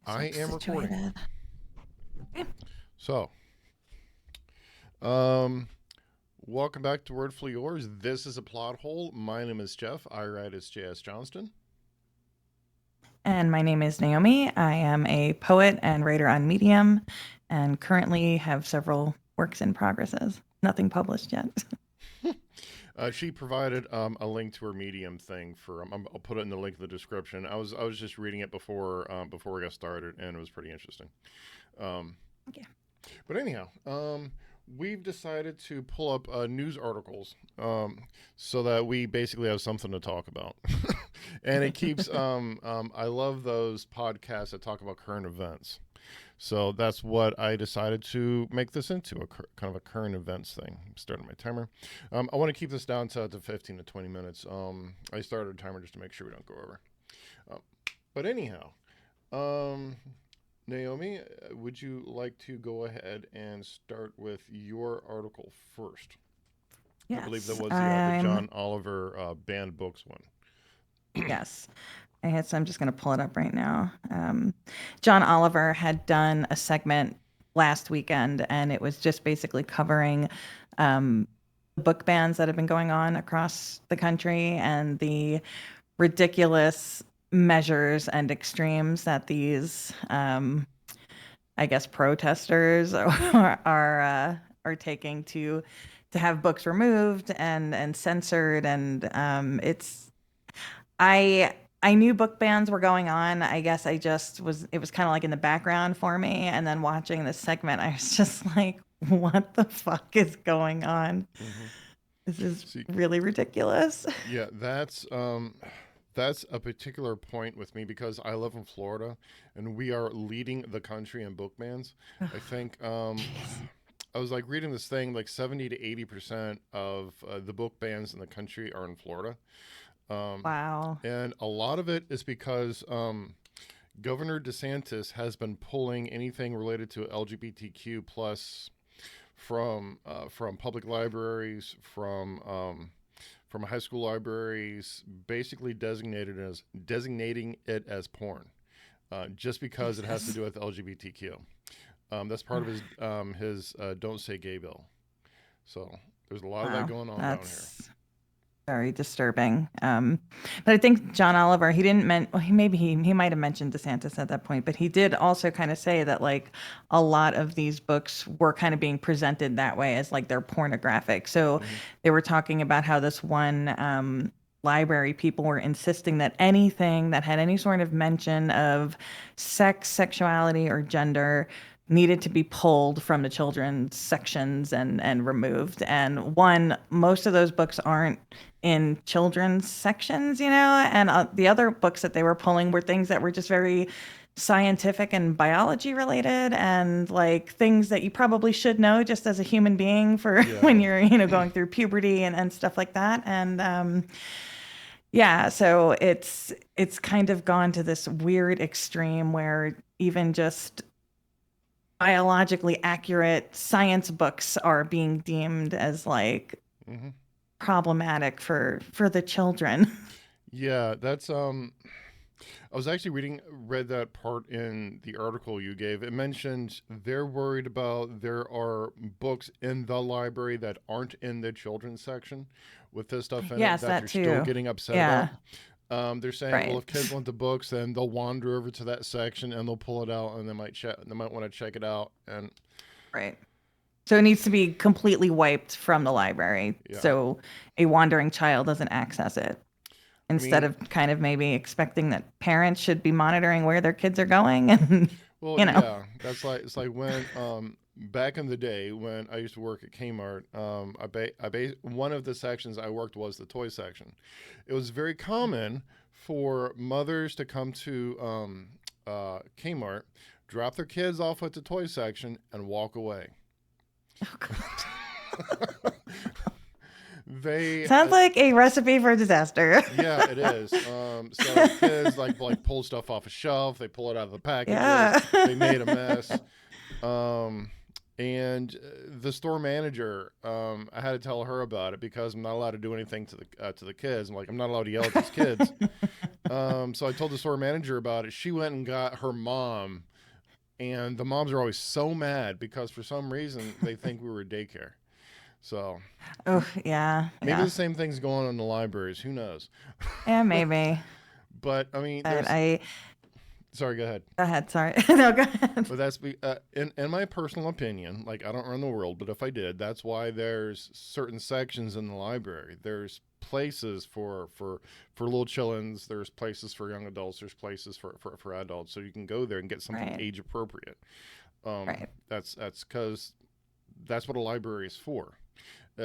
I am recording. Situated. Okay. So, um, welcome back to Word for Yours. This is a plot hole. My name is Jeff. I write as J.S. Johnston. And my name is Naomi. I am a poet and writer on Medium and currently have several works in progresses. Nothing published yet. She provided a link to her Medium thing for. I'll put it in the link in the description. I was just reading it before we got started, and it was pretty interesting. Um, Okay. but anyhow, we've decided to pull up news articles so that we basically have something to talk about. And it keeps, I love those podcasts that talk about current events. So that's what I decided to make this into kind of a current events thing. I'm starting my timer. I want to keep this down to 15 to 20 minutes. I started a timer just to make sure we don't go over. Uh, but anyhow, um, Naomi, would you like to go ahead and start with your article first? I believe that Yes. was the I'm John Oliver banned books one. yes. So I'm just going to pull it up right now. John Oliver had done a segment last weekend, and it was just basically covering book bans that have been going on across the country and the ridiculous measures and extremes that these, I guess, protesters are taking to have books removed and censored, and it's I. I knew book bans were going on. I guess it was kind of like in the background for me. And then watching this segment, I was just like, what the fuck is going on? Mm-hmm. This is See, really ridiculous. yeah, that's a particular point with me because I live in Florida, and we are leading the country in book bans. I think Jeez. I was like reading this thing like 70 to 80% of the book bans in the country are in Florida. Um, Wow. and a lot of it is because Governor DeSantis has been pulling anything related to LGBTQ plus from public libraries, from high school libraries, basically designating it as porn, just because it has to Jesus. do with LGBTQ. That's part of his "Don't Say Gay" bill. So there's a lot of that Wow. going on down here. That's very disturbing. But I think John Oliver, he didn't well, he might have mentioned DeSantis at that point, but he did also kind of say that like a lot of these books were kind of being presented that way as like they're pornographic. So Mm-hmm. they were talking about how this one library people were insisting that anything that had any sort of mention of sex, sexuality, or gender needed to be pulled from the children's sections and removed. And one, most of those books aren't in children's sections, and the other books that they were pulling were things that were just very scientific and biology related and like things that you probably should know just as a human being for when Yeah. you're going through puberty and stuff like that. And yeah, so it's kind of gone to this weird extreme where even just biologically accurate science books are being deemed as like Mm-hmm. problematic for the children. Yeah, that's I was actually read that part in the article you gave. It mentioned they're worried about there are books in the library that aren't in the children's section with this stuff in it Yes, that that they're still too. getting upset about. Yeah, They're saying, well, right. if kids want the books, then they'll wander over to that section and they'll pull it out, and they might want to check it out. And Right. So it needs to be completely wiped from the library yeah, so a wandering child doesn't access it I instead mean, of kind of maybe expecting that parents should be monitoring where their kids are going and well, you know. yeah, that's like it's like when back in the day when I used to work at Kmart, one of the sections I worked was the toy section. It was very common for mothers to come to Kmart, drop their kids off at the toy section, and walk away. Oh, God. They Sounds like a recipe for disaster. Yeah, it is. So kids like pull stuff off a shelf. They pull it out of the packages. Yeah. They made a mess. Um, And the store manager, I had to tell her about it because I'm not allowed to do anything to the kids. I'm like, I'm not allowed to yell at these kids. So I told the store manager about it. She went and got her mom, and the moms are always so mad because for some reason they think we were daycare. So Oh, yeah, maybe yeah. the same thing's going on in the libraries. Who knows? Yeah, maybe. But I mean, But there's. I Sorry, go ahead. Go ahead, sorry. No, go ahead. But in my personal opinion. Like I don't run the world, but if I did, that's why there's certain sections in the library. There's places for little chillins. There's places for young adults. There's places for adults. So you can go there and get something Right. age appropriate. Right. That's because that's what a library is for.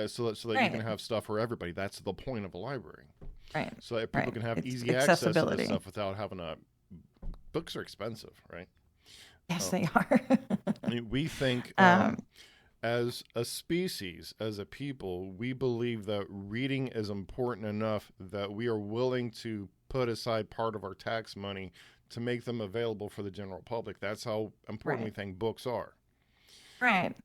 So that you can Right. have stuff for everybody. That's the point of a library. Right. So that people Right. can have It's easy access to this accessibility. stuff without having a. Books are expensive, right? Yes, Uh, they are. I mean, we think um, as a species, as a people, we believe that reading is important enough that we are willing to put aside part of our tax money to make them available for the general public. That's how important we right. think books are. Right.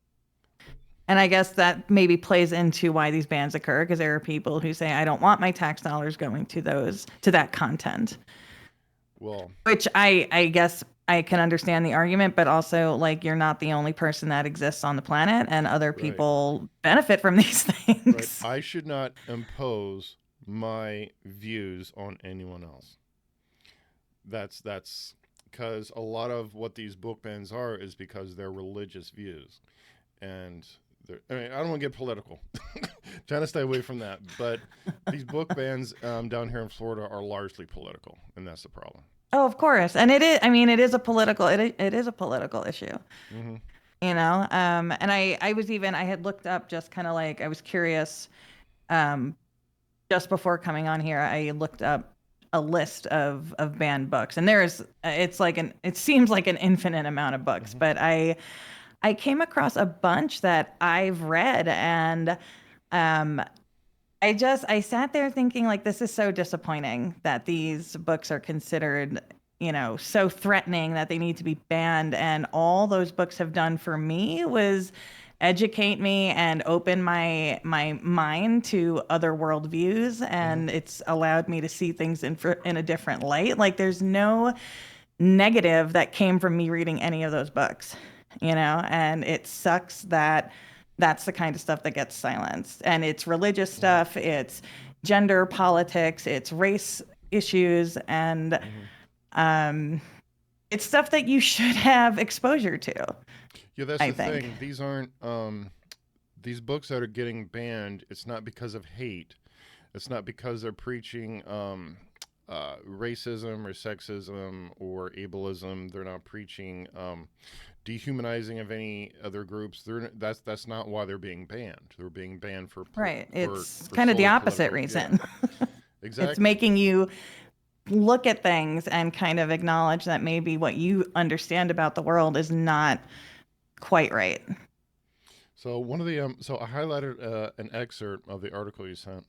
And I guess that maybe plays into why these bans occur because there are people who say, I don't want my tax dollars going to that content, Well, which I guess I can understand the argument, but also like you're not the only person that exists on the planet and other right, people benefit from these right. things. I should not impose my views on anyone else. That's because a lot of what these book bans are is because they're religious views, and I mean, I don't want to get political. Trying to stay away from that, but these book bans down here in Florida are largely political, and that's the problem. Oh, of course. And it is, I mean, it is a political issue, Hmm. and I had looked up just kind of like, I was curious, um, just before coming on here, I looked up a list of banned books, and it seems like an infinite amount of books, Hmm. but I came across a bunch that I've read, and um, I sat there thinking like this is so disappointing that these books are considered, so threatening that they need to be banned. And all those books have done for me was educate me and open my mind to other worldviews, Hmm. and it's allowed me to see things in a different light. Like there's no negative that came from me reading any of those books, and it sucks that that's the kind of stuff that gets silenced. And it's religious Hmm. stuff, it's gender politics, it's race issues, and Hmm. um, it's stuff that you should have exposure to, Yeah, that's I the think. thing. These aren't these books that are getting banned. It's not because of hate. It's not because they're preaching racism or sexism or ableism. They're not preaching dehumanizing of any other groups. That's not why they're being banned. They're being banned Right. It's for kind of the solely opposite political. Yeah, reason. It's exactly. making you look at things and kind of acknowledge that maybe what you understand about the world is not quite right. So so I highlighted an excerpt of the article you sent.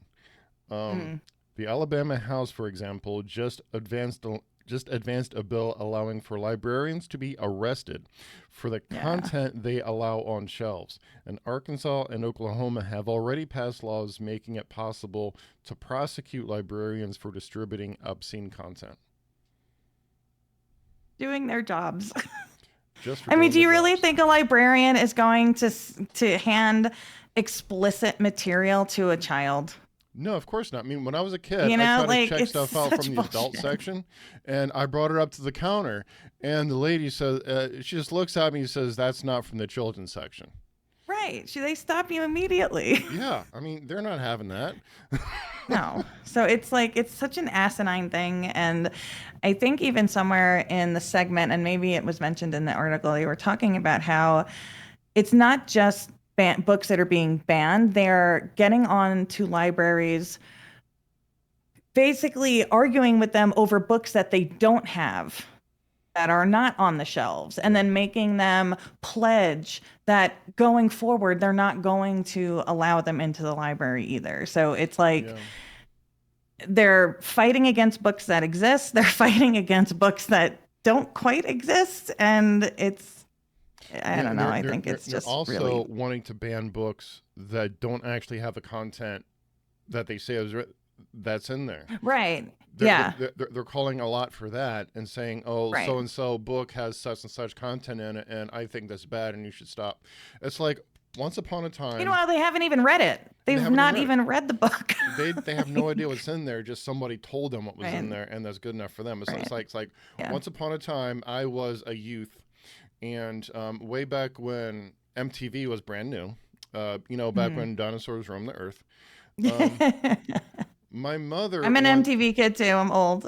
Um, Mm, the Alabama House, for example, just advanced a bill allowing for librarians to be arrested for the yeah. content they allow on shelves. And Arkansas and Oklahoma have already passed laws making it possible to prosecute librarians for distributing obscene content. Doing their jobs. Just for I mean, doing do their you really jobs. think a librarian is going to hand explicit material to a child? No, of course not. I mean, when I was a kid, You I know, tried to like check it's stuff out from such the adult bullshit. section, and I brought it up to the counter, and the lady says, she just looks at me and says, "That's not from the children's section." Right. Should they stop you immediately? Yeah, I mean, they're not having that. No. So it's like it's such an asinine thing, and I think even somewhere in the segment, and maybe it was mentioned in the article, they were talking about how it's not just books that are being banned; they're getting on to libraries, basically arguing with them over books that they don't have, that are not on the shelves, and Yeah, then making them pledge that going forward they're not going to allow them into the library either. So it's like yeah. they're fighting against books that exist, they're fighting against books that don't quite exist, and I Yeah, don't and know. they're I they're think they're, it's they're just really also wanting to ban books that don't actually have the content that they say that's in there. right. they're, Yeah. they're, they're they're calling a lot for that and saying, oh, Right. so and so book has such and such content in it, and I think that's bad, and you should stop. It's like once upon a time, Meanwhile, they haven't even read it. and they They've haven't even not read it. even read the book. They have no idea what's in there. Just somebody told them what was in Right. there, and that's good enough for them. Right. It's like Yeah. once upon a time, I was a youth, and way back when MTV was brand new, back Mhm. when dinosaurs roamed the earth. Um, my mother I'm an once MTV kid too. I'm old.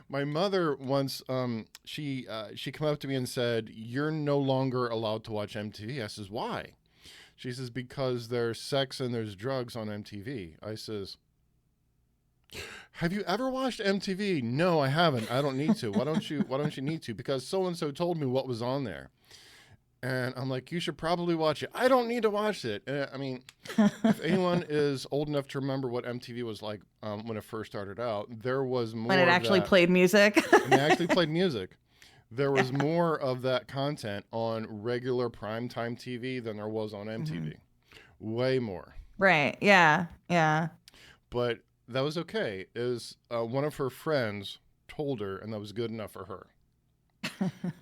My mother once, she came up to me and said, "You're no longer allowed to watch MTV." I says, "Why?" She says, "Because there's sex and there's drugs on MTV." I says, "Have you ever watched MTV?" "No, I haven't. I don't need to." "Why don't you? Why don't you need to?" "Because so and so told me what was on there." And I'm like, "You should probably watch it." "I don't need to watch it." I mean, if anyone is old enough to remember what MTV was like when it first started out, there was When it more of actually that. played music. When they actually played music, there Yeah. was more of that content on regular primetime TV than there was on Hmm. MTV. Way more. Right. Yeah. Yeah. But that was okay. Is one of her friends told her, and that was good enough for her.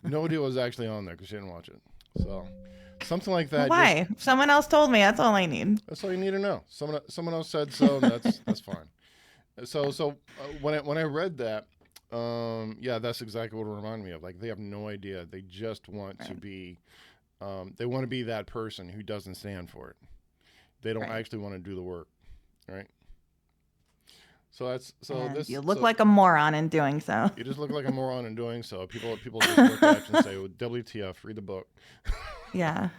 Nobody was actually on there because she didn't watch it. So something like Well, that. Just why? If someone else told me, that's all I need. that's all you need to know. Someone else said so, and that's fine. When I read that, yeah, that's exactly what it reminded me of. Like they have no idea. They just want to Right. be, they want to be that person who doesn't stand for it. They don't Right. actually want to do the work, right? So that's so And this you look so like a moron in doing so. you just look like a moron in doing so. People just look at you and say, well, "WTF? Read the book." Yeah.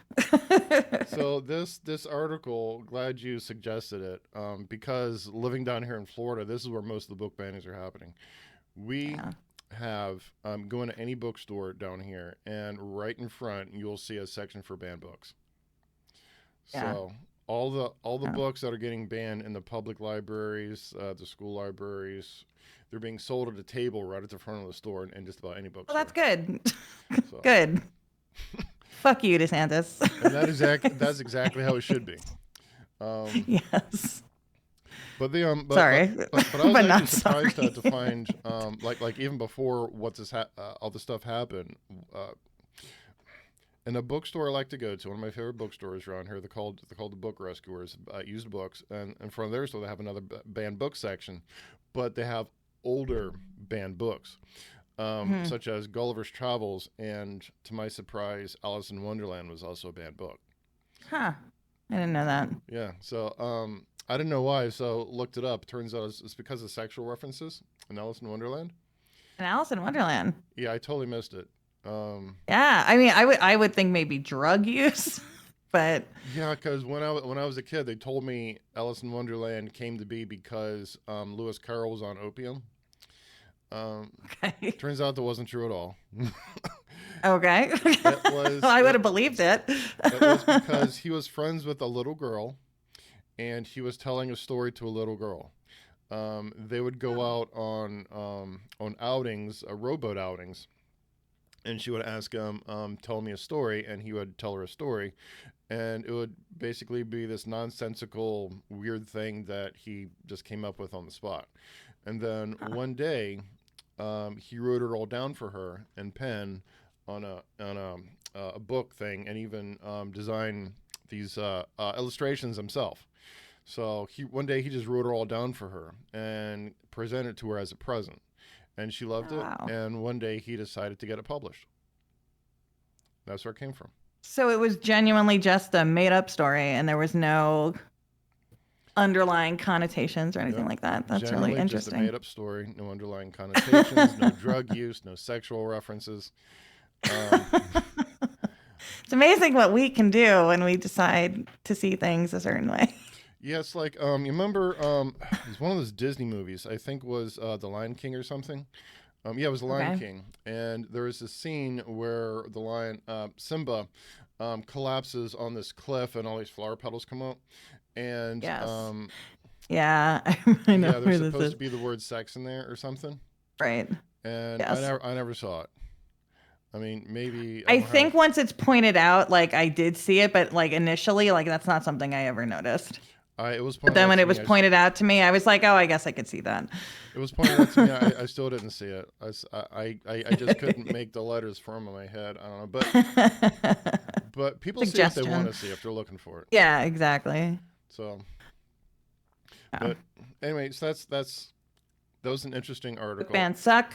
So this article, glad you suggested it, because living down here in Florida, this is where most of the book bannings are happening. We Yeah. have go into any bookstore down here, and right in front you'll see a section for banned books. Yeah. So all the Oh. books that are getting banned in the public libraries, the school libraries, they're being sold at a table right at the front of the store in just about any Well, that's bookstore. good. So, Good. Fuck you, DeSantis. and that's exactly how it should be. Um, Yes. But the Sorry, but I was but actually not surprised sorry. to find like even before all this stuff happened, uh, in a bookstore I like to go to, one of my favorite bookstores around here, they're called the Book Rescuers, used books, and in front of their store they have another banned book section, but they have older banned books, Mhm. such as Gulliver's Travels, and to my surprise, Alice in Wonderland was also a banned book. Huh. I didn't know that. Yeah, so I didn't know why, so looked it up. Turns out it's because of sexual references in Alice in Wonderland. And Alice in Wonderland. Yeah, I totally missed it. Um, Yeah. I mean, I would think maybe drug use, but yeah, because when I was a kid, they told me Alice in Wonderland came to be because Lewis Carroll was on opium. Um, okay. Turns out that wasn't true at all. Okay. it was I would it, have believed it. it was because he was friends with a little girl, and he was telling a story to a little girl. They would go out on outings, rowboat outings, and she would ask him, "Tell me a story," and he would tell her a story, and it would basically be this nonsensical, weird thing that he just came up with on the spot. And then Huh. one day, he wrote it all down for her in pen on a book thing, and even designed these illustrations himself. So one day he just wrote it all down for her and presented it to her as a present, and she loved Oh, it. wow. And one day he decided to get it published. That's where it came from. So it was genuinely just a made up story and there was no underlying connotations or anything Yep. like that. That's really Generally, just a interesting. made up story, no underlying connotations, no drug use, no sexual references. Um, It's amazing what we can do when we decide to see things a certain way. yeah, it's like you remember it was one of those Disney movies. I think was The Lion King or something. Yeah, it was The Lion Okay. King, and there was a scene where the lion Simba collapses on this cliff, and all these flower petals come up, and Yes. Yeah, I know yeah, there's where this supposed is. to be the word sex in there or something, Right. and Yes. I never saw it. I mean, maybe I I don't have. think once it's pointed out, like I did see it, but like initially, like that's not something I ever noticed. It was But pointed then out when to it me. was pointed out to me, I was like, oh, I guess I could see that. It was pointed out to me. I still didn't see it. I just couldn't make the letters form in my head. I don't know, but people see what they want Suggestion. to see if they're looking for it. Yeah, exactly. So, Yeah. but anyway, so that was an interesting Book article. bans suck.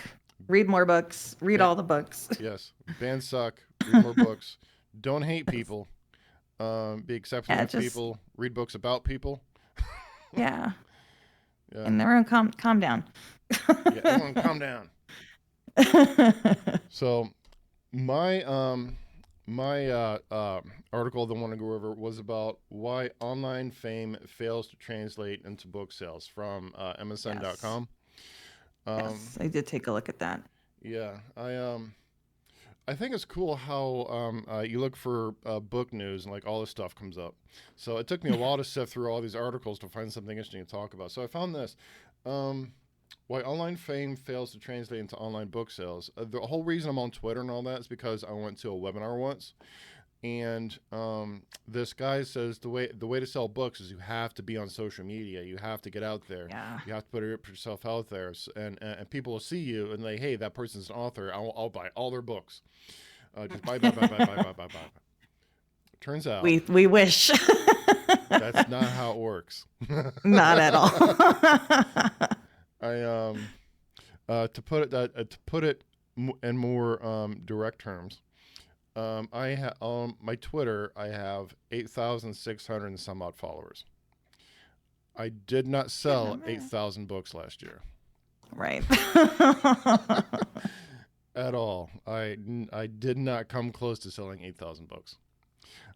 Read more books. Read Ban- all the books. yes, bands suck. Read more books. Don't hate people. Be accepting Yeah, of just people. Read books about people. yeah. Yeah, In the room, calm down. yeah. Everyone, calm down. So my article that I want to go over was about why online fame fails to translate into book sales from Yes. MSN.com. Um, Yes, I did take a look at that. yeah, I think it's cool how you look for book news and like all this stuff comes up. So it took me a while to sift through all these articles to find something interesting to talk about. So I found this. Um, why online fame fails to translate into online book sales. The whole reason I'm on Twitter and all that is because I went to a webinar once, and this guy says the way to sell books is you have to be on social media. You have to get out there. Yeah. You have to put yourself out there, and people will see you and hey, that person's an author. I'll buy all their books. Just buy. Turns out We wish. that's not how it works. Not at all. I to put it in more direct terms. I on my Twitter I have 8,600 and some odd followers. I did not Good sell number. 8,000 books last year Right. at all. I did not come close to selling 8,000 books.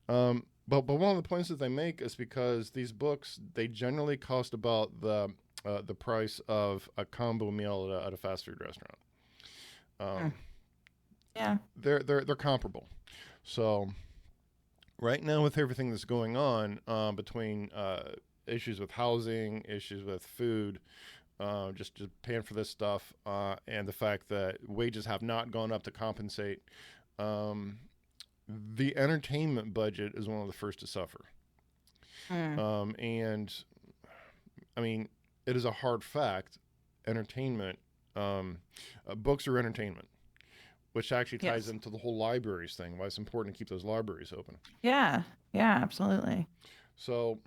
But one of the points that they make is because these books they generally cost about the price of a combo meal at a fast food restaurant. Um, Yeah. they're comparable. So right now with everything that's going on between issues with housing, issues with food, just paying for this stuff, and the fact that wages have not gone up to compensate, um, the entertainment budget is one of the first to suffer. Mm. And I mean, it is a hard fact. Entertainment, books are entertainment, which actually ties Yes. into the whole libraries thing. Why it's important to keep those libraries open. Yeah. Yeah, absolutely. So,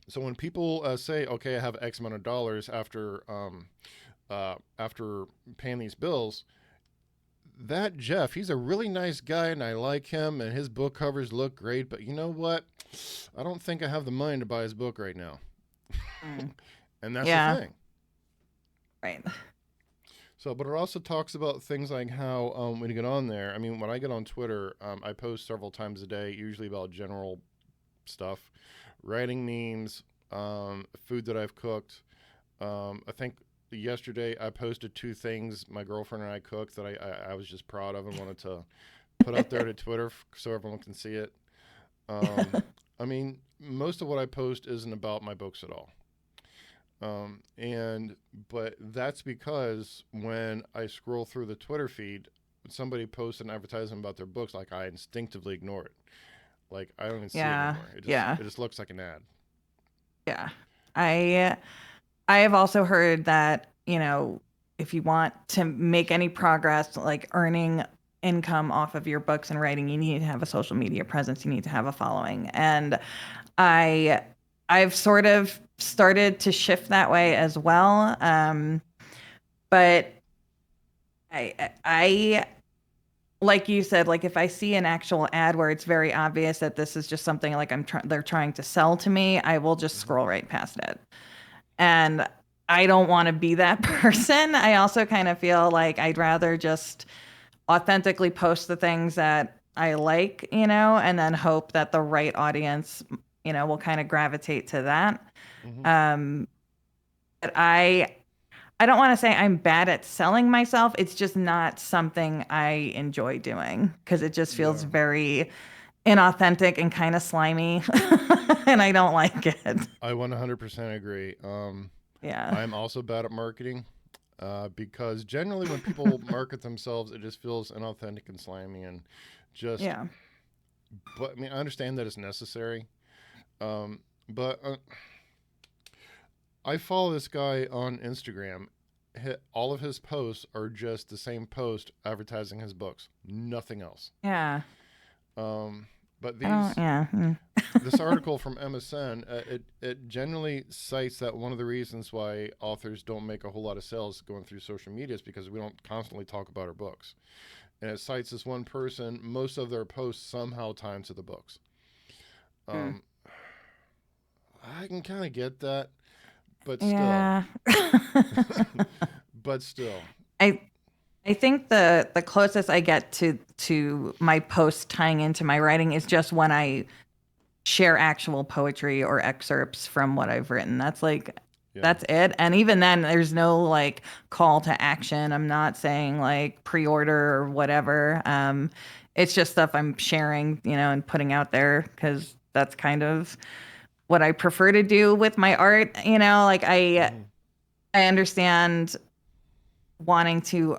so when people say, "Okay, I have X amount of dollars after paying these bills," that Jeff, he's a really nice guy, and I like him, and his book covers look great. But you know what? I don't think I have the money to buy his book right now. Mm. And that's the Yeah. thing. Right. So, but it also talks about things like how when you get on there, I mean, when I get on Twitter, I post several times a day, usually about general stuff, writing memes, food that I've cooked. I think yesterday I posted two things my girlfriend and I cooked that I was just proud of and wanted to put out there to Twitter so everyone can see it. I mean, most of what I post isn't about my books at all. But that's because when I scroll through the Twitter feed, when somebody posts an advertisement about their books, like I instinctively ignore it. Like I don't even see it Yeah. anymore. Yeah. It just looks like an ad. Yeah. I I have also heard that, if you want to make any progress, like earning income off of your books and writing, you need to have a social media presence, you need to have a following. And I I've sort of started to shift that way as well. But I like you said, like if I see an actual ad where it's very obvious that this is just something like they're trying to sell to me, I will just Mm-hmm. scroll right past it. And I don't want to be that person. I also kind of feel like I'd rather just authentically post the things that I like, and then hope that the right audience, will kind of gravitate to that. Mm-hmm. Um, but I don't want to say I'm bad at selling myself. It's just not something I enjoy doing because it just feels Yeah, very inauthentic and kind of slimy, and I don't like it. I 100% agree. Yeah. I'm also bad at marketing. because generally when people market themselves, it just feels inauthentic and slimy and just. Yeah. But I mean, I understand that it's necessary. But I follow this guy on Instagram. All of his posts are just the same post advertising his books, nothing else. Yeah. But I don't. Yeah. this article from MSN, it generally cites that one of the reasons why authors don't make a whole lot of sales going through social media is because we don't constantly talk about our books. And it cites this one person. Most of their posts somehow tie into the books. Mm. Um, I can kind of get that, but still, Yeah. but still, I I think the closest I get to my post tying into my writing is just when I share actual poetry or excerpts from what I've written. yeah, That's it. And even then there's no like call to action. I'm not saying like pre-order or whatever. It's just stuff I'm sharing, and putting out there cuz that's kind of what I prefer to do with my art, like hmm I understand wanting to,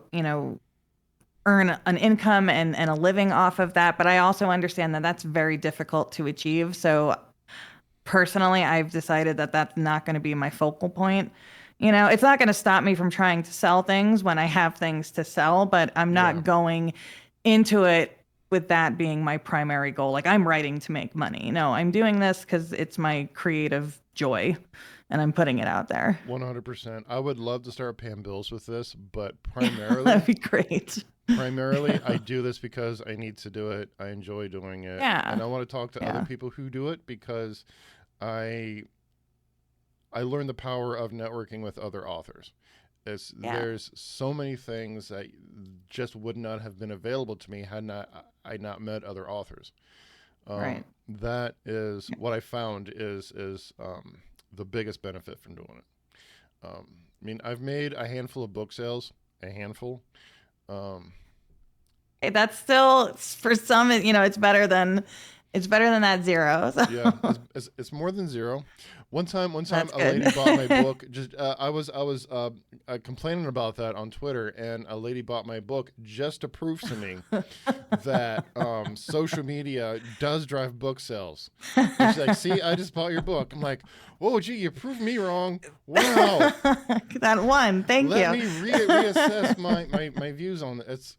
earn an income and a living off of that, but I also understand that that's very difficult to achieve. So personally, I've decided that that's not going to be my focal point. It's not going to stop me from trying to sell things when I have things to sell, but I'm yeah. not going into it with that being my primary goal. Like I'm writing to make money. No, I'm doing this because it's my creative joy and I'm putting it out there. 100%. I would love to start paying bills with this, but That'd primarily, be great. primarily, Yeah. I do this because I need to do it. I enjoy doing it, Yeah. and I want to talk to other Yeah. people who do it because I I learned the power of networking with other authors. Yeah. There's so many things that just would not have been available to me had not I not met other authors. Right. That is what I found is the biggest benefit from doing it. I mean, I've made a handful of book sales, a handful. Um, Hey, that's still for some, it's better than that zero. yeah, So it's more than zero. One time, that's a good. lady bought my book. Just I was complaining about that on Twitter, and a lady bought my book just to prove to me that social media does drive book sales. And she's like, "See, I just bought your book." I'm like, "Whoa, gee, you proved me wrong. Wow. That one. Thank Let you. me reassess my views on it." It's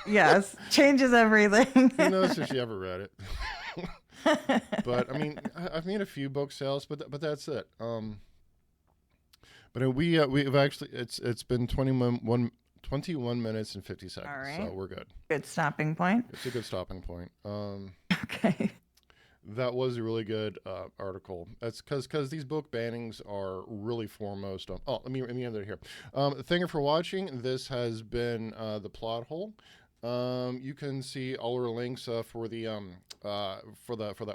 Yes. Changes everything. who knows if she ever read it. But I mean, I've made a few book sales, but that's it. But we've actually it's been 21 minutes and 50 All seconds, so right. we're good. Good stopping point. It's a good stopping point. Okay. That was a really good article. That's because these book bannings are really foremost. Oh, let me end it here. Thank you for watching. This has been the plot hole. You can see all our links for the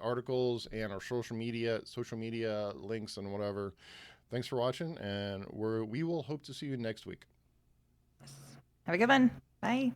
articles and our social media links and whatever. Thanks for watching, and we will hope to see you next week. Have a good one. Bye.